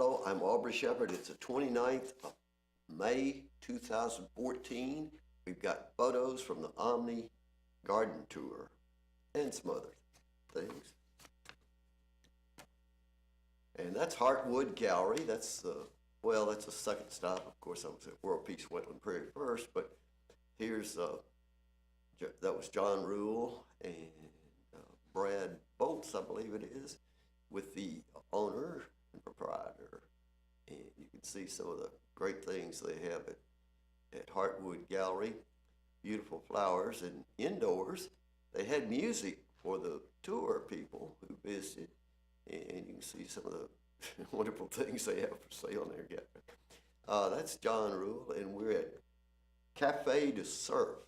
Hello, I'm Aubrey Shepherd. It's the 29th of May 2014. We've got photos from the OMNI Garden Tour and some other things. And that's Heartwood Gallery. That's well, that's a second stop. Of course, I was at World Peace Wetland Prairie first, but here's that was John Rule and Brad Bolts, I believe it is, with the owner and proprietor. And you can see some of the great things they have at Heartwood Gallery. Beautiful flowers, and indoors they had music for the tour people who visited, and you can see some of the wonderful things they have for sale there. That's John Rule, and we're at Cafe de Surf.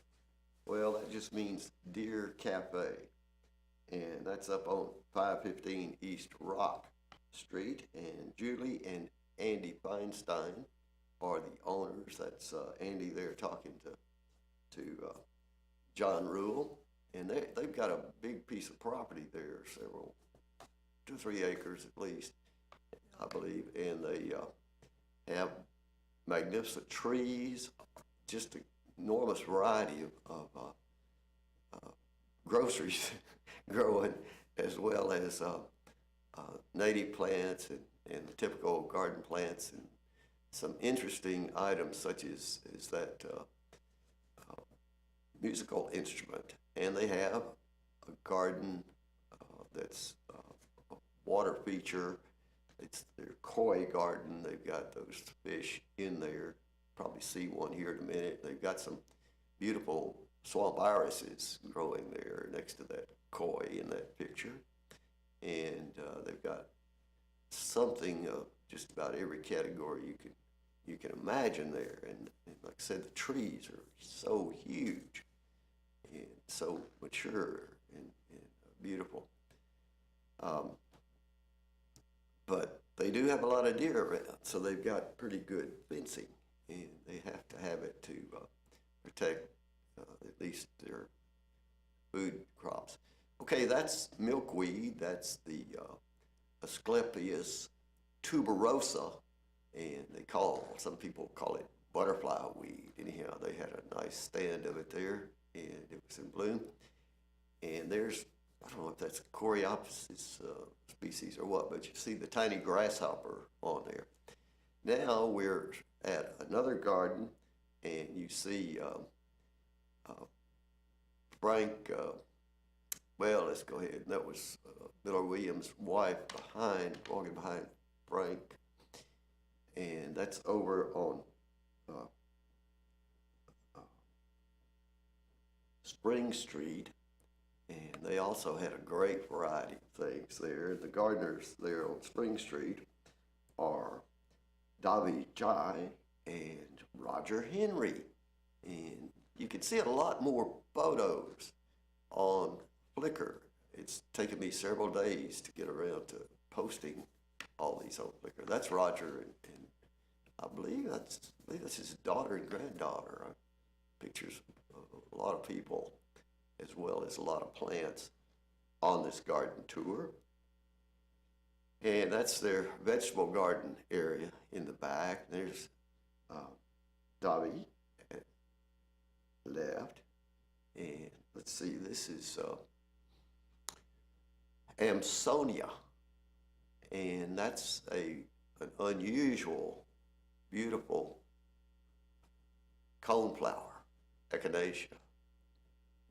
Well, that just means Deer Cafe, and that's up on 515 East Rock Street. And Julie and Andy Feinstein are the owners. That's Andy there talking to John Rule, and they've got a big piece of property there, several 2 or 3 acres at least, I believe, and they have magnificent trees, just an enormous variety of groceries growing, as well as native plants and the typical garden plants, and some interesting items such as that musical instrument. And they have a garden that's a water feature. It's their koi garden. They've got those fish in there. Probably see one here in a minute. They've got some beautiful swamp irises growing there next to that koi in that picture. And they've got something of just about every category you can imagine there. And like I said, the trees are so huge and so mature and beautiful. But they do have a lot of deer around, so they've got pretty good fencing, and they have to have it to protect at least their food crops. Okay, that's milkweed. That's the Asclepias tuberosa, and some people call it butterfly weed. Anyhow, they had a nice stand of it there, and it was in bloom. And there's, I don't know if that's a Coreopsis species or what, but you see the tiny grasshopper on there. Now we're at another garden, and you see Frank, well, let's go ahead. That was Miller Williams' wife walking behind Frank. And that's over on Spring Street. And they also had a great variety of things there. The gardeners there on Spring Street are Davi Jai and Roger Henry. And you can see a lot more photos on Flickr. It's taken me several days to get around to posting all these on Flickr. That's Roger, and I believe that's his daughter and granddaughter. Pictures of a lot of people, as well as a lot of plants on this garden tour. And that's their vegetable garden area in the back. There's Davi at left. And let's see, this is Amsonia. And that's an unusual, beautiful coneflower, echinacea.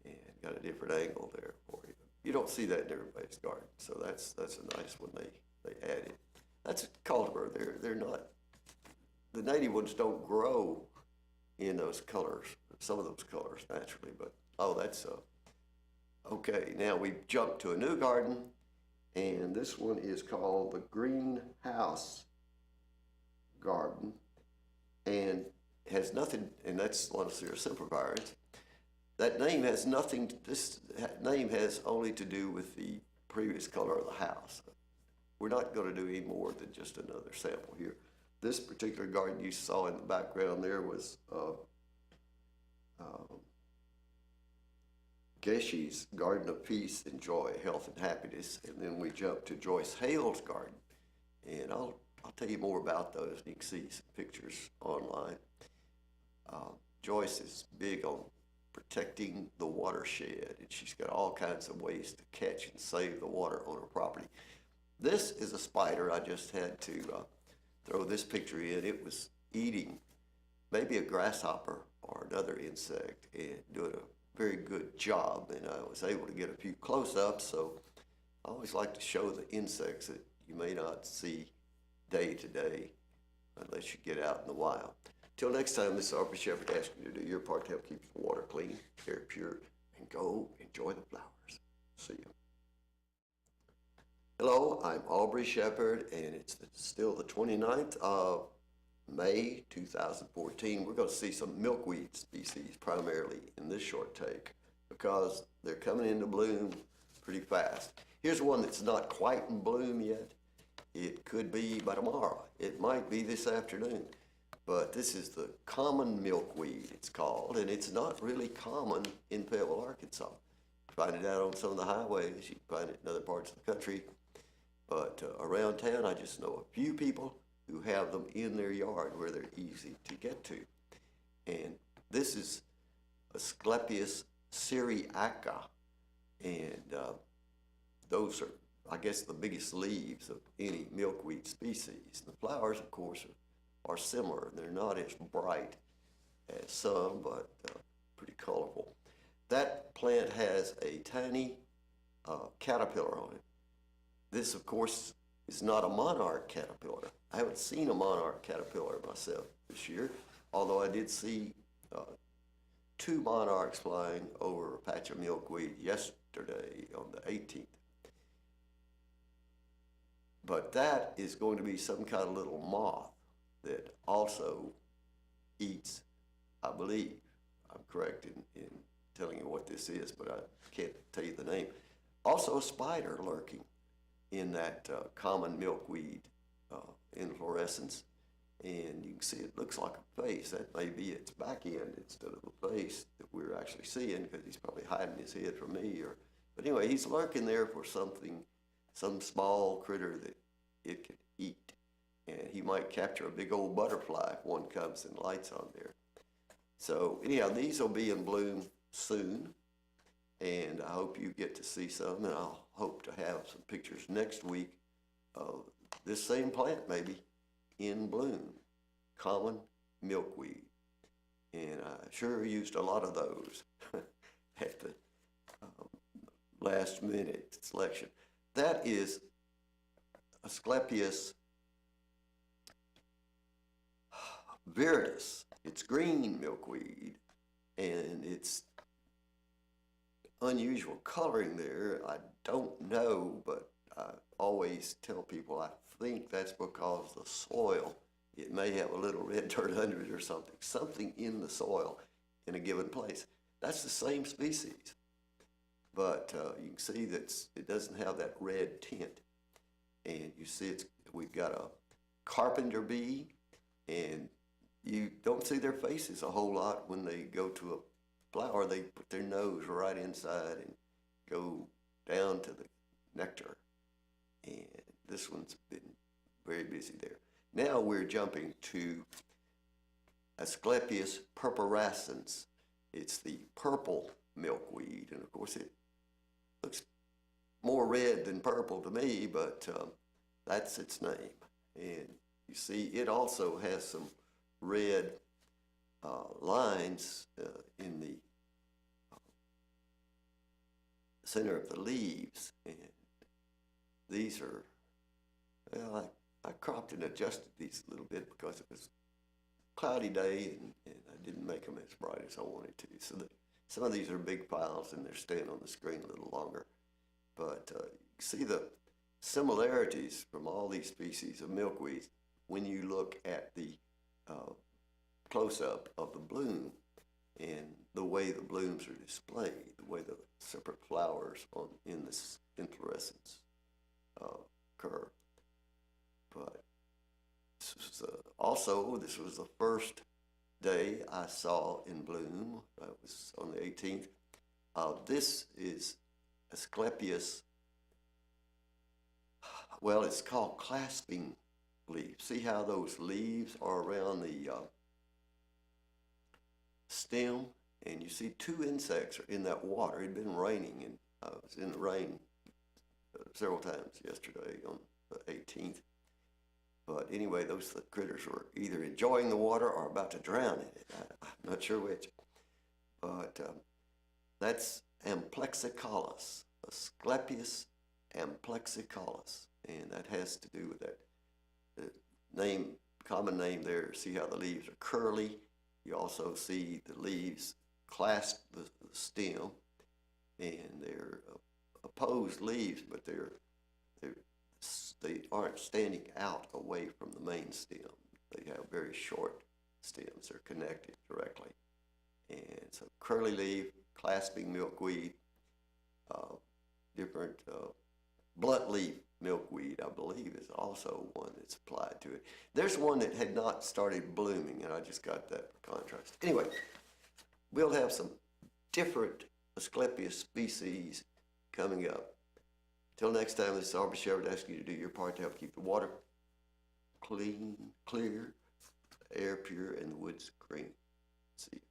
And got a different angle there for you. You don't see that in everybody's garden, so that's a nice one they added. That's a cultivar. They're not, the native ones don't grow in those colors, some of those colors naturally, but that's okay. Now we've jumped to a new garden, and this one is called the Greenhouse Garden, and has nothing, and that's Lonicera sempervirens. That name has nothing, this name has only to do with the previous color of the house. We're not going to do any more than just another sample here. This particular garden you saw in the background there was Geshe's Garden of Peace and Joy, Health and Happiness, and then we jumped to Joyce Hale's garden. And I'll tell you more about those. You can see some pictures online. Joyce is big on protecting the watershed, and she's got all kinds of ways to catch and save the water on her property. This is a spider. I just had to throw this picture in. It was eating maybe a grasshopper or another insect and doing a very good job, and I was able to get a few close-ups. So I always like to show the insects that you may not see day to day unless you get out in the wild. Till next time, this is Aubrey Shepherd asking you to do your part to help keep the water clean, air pure, and go enjoy the flowers. See you. Hello, I'm Aubrey Shepherd, and it's still the 29th of May 2014. We're going to see some milkweed species primarily in this short take because they're coming into bloom pretty fast. Here's one that's not quite in bloom yet. It could be by tomorrow. It might be this afternoon. But this is the common milkweed, it's called, and it's not really common in Fayetteville, Arkansas. You find it out on some of the highways. You can find it in other parts of the country. But around town, I just know a few people who have them in their yard where they're easy to get to. And this is Asclepius syriaca, and those are, I guess, the biggest leaves of any milkweed species. The flowers, of course, are similar. They're not as bright as some, but pretty colorful. That plant has a tiny caterpillar on it. This, of course, is not a monarch caterpillar. I haven't seen a monarch caterpillar myself this year, although I did see 2 monarchs flying over a patch of milkweed yesterday on the 18th. But that is going to be some kind of little moth that also eats, I believe, I'm correct in telling you what this is, but I can't tell you the name. Also a spider lurking in that common milkweed inflorescence. And you can see it looks like a face. That may be its back end instead of the face that we're actually seeing, because he's probably hiding his head from me. But anyway, he's lurking there for something, some small critter that it can eat. And he might capture a big old butterfly if one comes and lights on there. So anyhow, these will be in bloom soon, and I hope you get to see some, and I'll hope to have some pictures next week of this same plant maybe in bloom, common milkweed. And I sure used a lot of those at the last minute selection. That is Asclepius viridis. It's green milkweed, and it's unusual coloring there. I don't know, but I always tell people I think that's because the soil, it may have a little red dirt under it or something in the soil in a given place. That's the same species, but you can see that it doesn't have that red tint. And you see we've got a carpenter bee, and you don't see their faces a whole lot when they go to a flower. They put their nose right inside and go down to the nectar. And this one's been very busy there. Now we're jumping to Asclepius purpurascens. It's the purple milkweed, and of course it looks more red than purple to me, but that's its name. And you see it also has some red lines in the center of the leaves, and these are, well, I cropped and adjusted these a little bit because it was a cloudy day, and I didn't make them as bright as I wanted to. So some of these are big files, and they're staying on the screen a little longer. But you see the similarities from all these species of milkweeds when you look at the close-up of the bloom and the way the blooms are displayed, the way the separate flowers in this inflorescence occur. But this was the first day I saw in bloom. That was on the 18th. This is Asclepius, well, it's called clasping leaves. See how those leaves are around the stem? And you see two insects are in that water. It had been raining, and I was in the rain several times yesterday on the 18th. But anyway, those critters were either enjoying the water or about to drown in it. I'm not sure which. But that's Amplexicolis, Asclepius amplexicolis, and that has to do with that name, common name there. See how the leaves are curly. You also see the leaves clasp the stem, and they're opposed leaves, but they aren't standing out away from the main stem. They have very short stems. They're connected directly. And so curly leaf, clasping milkweed, different blunt leaf milkweed, I believe, is also one that's applied to it. There's one that had not started blooming, and I just got that for contrast. Anyway, we'll have some different Asclepius species coming up. Till next time, this is Aubrey Shepherd asking you to do your part to help keep the water clean, clear, the air pure, and the woods green. See you.